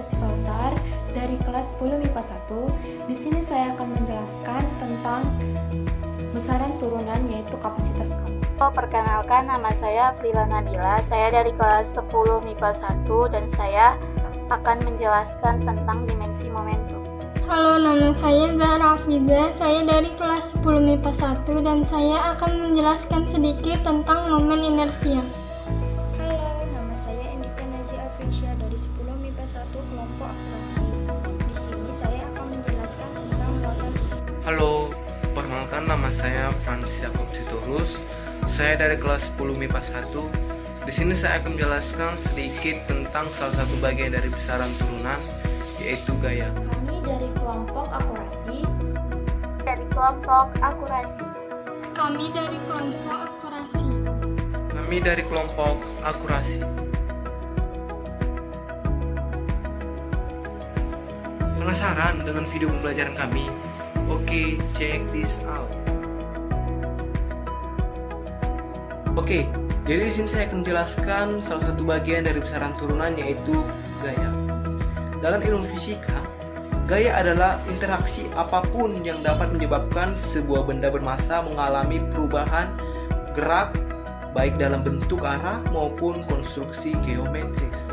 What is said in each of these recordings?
Siltar dari kelas 10 MIPA 1. Di sini saya akan menjelaskan tentang besaran turunan yaitu kapasitas kalor. Perkenalkan, nama saya Frila Nabila. Saya dari kelas 10 MIPA 1 dan saya akan menjelaskan tentang dimensi momentum. Halo, nama saya Zahra Afiza. Saya dari kelas 10 MIPA 1 dan saya akan menjelaskan sedikit tentang momen inersia. Halo, nama saya Endika Nazia Afrisya dari 10 MIPA 1 kelompok akurasi. Di sini saya akan menjelaskan tentang muatan fisika. Halo, perkenalkan nama saya Frans Yakob Sitorus. Saya dari kelas 10 MIPA 1. Di sini saya akan menjelaskan sedikit tentang salah satu bagian dari besaran turunan, yaitu gaya. Kami dari kelompok akurasi. Dari kelompok akurasi. Kami dari kelompok akurasi. Kami dari kelompok akurasi. Penasaran dengan video pembelajaran kami? Oke, check this out. Oke, jadi di sini saya akan menjelaskan salah satu bagian dari besaran turunan yaitu gaya. Dalam ilmu fisika, gaya adalah interaksi apapun yang dapat menyebabkan sebuah benda bermassa mengalami perubahan gerak baik dalam bentuk arah maupun konstruksi geometris.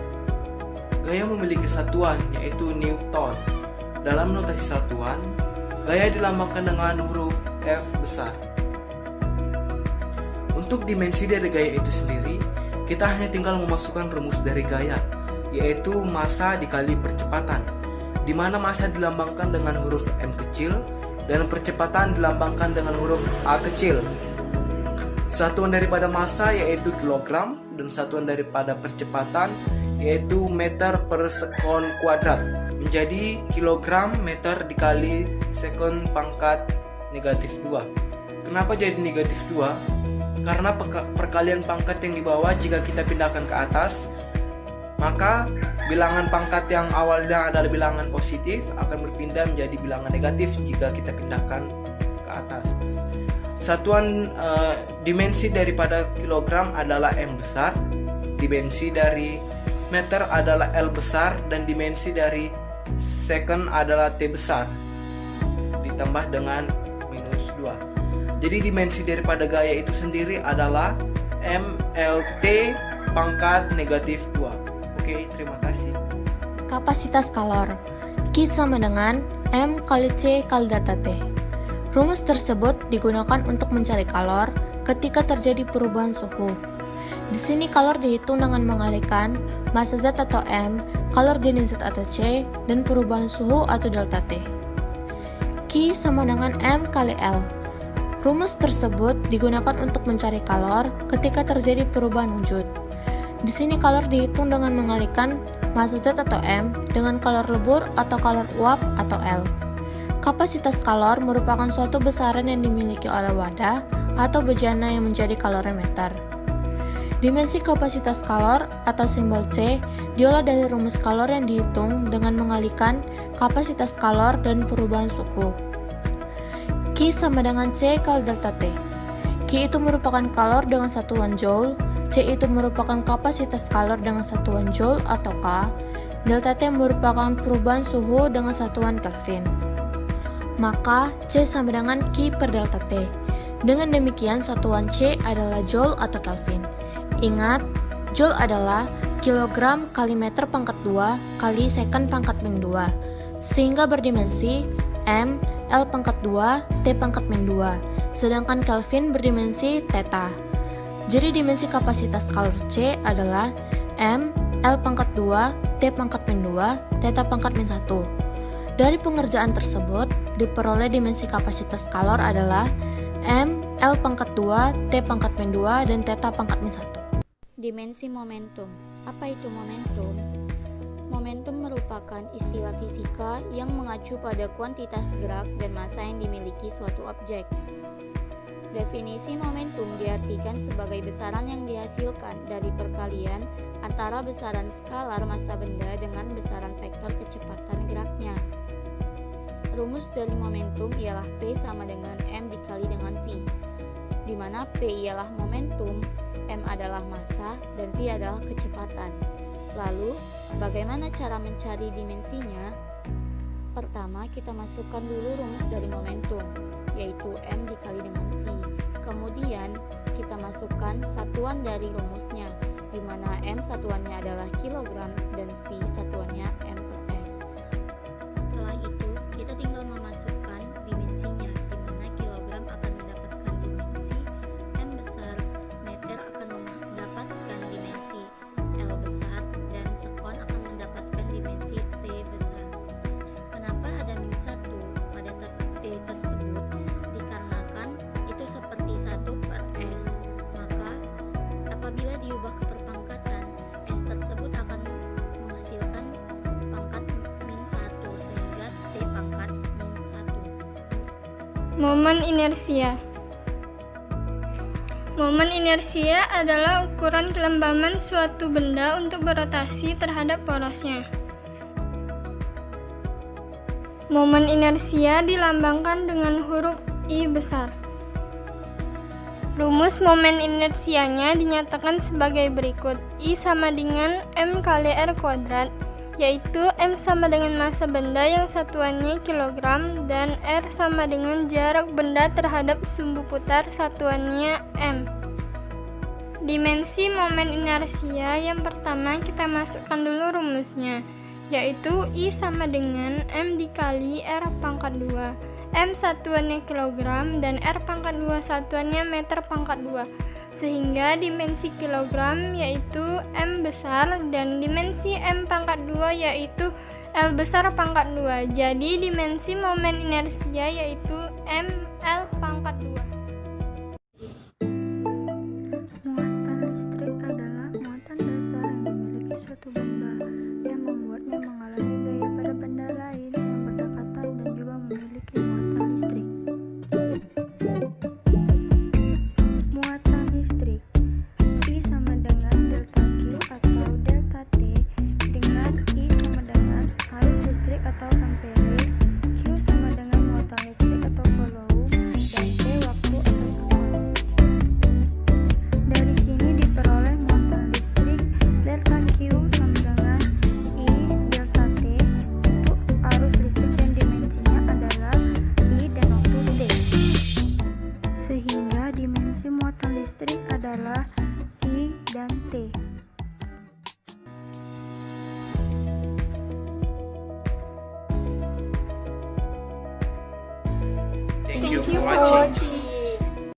Gaya memiliki satuan yaitu Newton. Dalam notasi satuan, gaya dilambangkan dengan huruf F besar. Untuk dimensi dari gaya itu sendiri, kita hanya tinggal memasukkan rumus dari gaya, yaitu massa dikali percepatan, di mana massa dilambangkan dengan huruf M kecil dan percepatan dilambangkan dengan huruf A kecil. Satuan daripada massa yaitu kilogram dan satuan daripada percepatan yaitu meter per sekon kuadrat, menjadi kilogram meter dikali sekon pangkat negatif 2. Kenapa jadi negatif 2? Karena perkalian pangkat yang di bawah jika kita pindahkan ke atas, maka bilangan pangkat yang awalnya adalah bilangan positif akan berpindah menjadi bilangan negatif jika kita pindahkan ke atas. Satuan dimensi daripada kilogram adalah M besar, dimensi dari meter adalah L besar, dan dimensi dari second adalah T besar ditambah dengan minus 2. Jadi dimensi daripada gaya itu sendiri adalah MLT pangkat negatif 2. Oke, terima kasih. Kapasitas kalor Q sama dengan M kali C kali delta T. Rumus tersebut digunakan untuk mencari kalor ketika terjadi perubahan suhu. Di sini kalor dihitung dengan mengalihkan massa Z atau M, kalor jenis Z atau C, dan perubahan suhu atau delta T. Q sama dengan M kali L. Rumus tersebut digunakan untuk mencari kalor ketika terjadi perubahan wujud. Di sini kalor dihitung dengan mengalihkan massa Z atau M dengan kalor lebur atau kalor uap atau L. Kapasitas kalor merupakan suatu besaran yang dimiliki oleh wadah atau bejana yang menjadi kalorimeter. Dimensi kapasitas kalor atau simbol C diolah dari rumus kalor yang dihitung dengan mengalihkan kapasitas kalor dan perubahan suhu. Q sama dengan C kali delta T. Q itu merupakan kalor dengan satuan Joule, C itu merupakan kapasitas kalor dengan satuan Joule atau K, delta T merupakan perubahan suhu dengan satuan Kelvin. Maka C sama dengan Q per delta T. Dengan demikian satuan C adalah Joule atau Kelvin. Ingat, Joule adalah kilogram kali meter pangkat 2 kali second pangkat min 2, sehingga berdimensi M, L pangkat 2, T pangkat min 2, sedangkan Kelvin berdimensi theta. Jadi dimensi kapasitas kalor C adalah M, L pangkat 2, T pangkat min 2, theta pangkat min 1. Dari pengerjaan tersebut, diperoleh dimensi kapasitas kalor adalah M, L pangkat 2, T pangkat min 2, dan theta pangkat min 1. Dimensi momentum. Apa itu momentum? Momentum merupakan istilah fisika yang mengacu pada kuantitas gerak dan massa yang dimiliki suatu objek. Definisi momentum diartikan sebagai besaran yang dihasilkan dari perkalian antara besaran skalar massa benda dengan besaran vektor kecepatan geraknya. Rumus dari momentum ialah P sama dengan M dikali dengan V, di mana P ialah momentum, M adalah massa, dan V adalah kecepatan. Lalu, bagaimana cara mencari dimensinya? Pertama, kita masukkan dulu rumus dari momentum, yaitu M dikali dengan V. Kemudian, kita masukkan satuan dari rumusnya, di mana M satuannya adalah kilogram dan V satuannya M/S. Setelah itu, kita tinggal memasukkan dimensinya, di mana kilogram akan mendapatkan dimensi M besar, meter akan mendapatkan dimensi L besar, dan sekon akan mendapatkan dimensi T besar. Kenapa ada -1 pada T tersebut? Dikarenakan itu seperti 1/S, maka apabila diubah ke perpangkatan, S tersebut akan menghasilkan pangkat -1 sehingga T pangkat -1. Momen inersia. Momen inersia adalah ukuran kelembaban suatu benda untuk berotasi terhadap porosnya. Momen inersia dilambangkan dengan huruf I besar. Rumus momen inersianya dinyatakan sebagai berikut. I sama dengan M kali R kuadrat, yaitu M sama dengan massa benda yang satuannya kilogram dan R sama dengan jarak benda terhadap sumbu putar satuannya M. Dimensi momen inersia yang pertama kita masukkan dulu rumusnya, yaitu I sama dengan M dikali R pangkat 2. M satuannya kilogram dan R pangkat 2 satuannya meter pangkat 2. Sehingga dimensi kilogram yaitu M besar dan dimensi M pangkat 2 yaitu L besar pangkat 2. Jadi dimensi momen inersia yaitu ML pangkat 2. Muatan listrik adalah muatan dasar yang dimiliki suatu benda yang membuatnya mengalami gaya pada benda lain yang berdekatan dan juga memiliki muatan listrik. Muatan listrik I sama dengan delta Q atau delta T, dengan I sama dengan arus listrik atau ampere, Q sama dengan muatan listrik atau coulomb, dan T waktu atau sekon. Dari sini diperoleh muatan listrik delta Q sama dengan I delta T untuk arus listrik yang dimensinya adalah I dan waktu D. Sehingga dimensi muatan listrik adalah I dan T. Thank you Thank you for for watching. watching.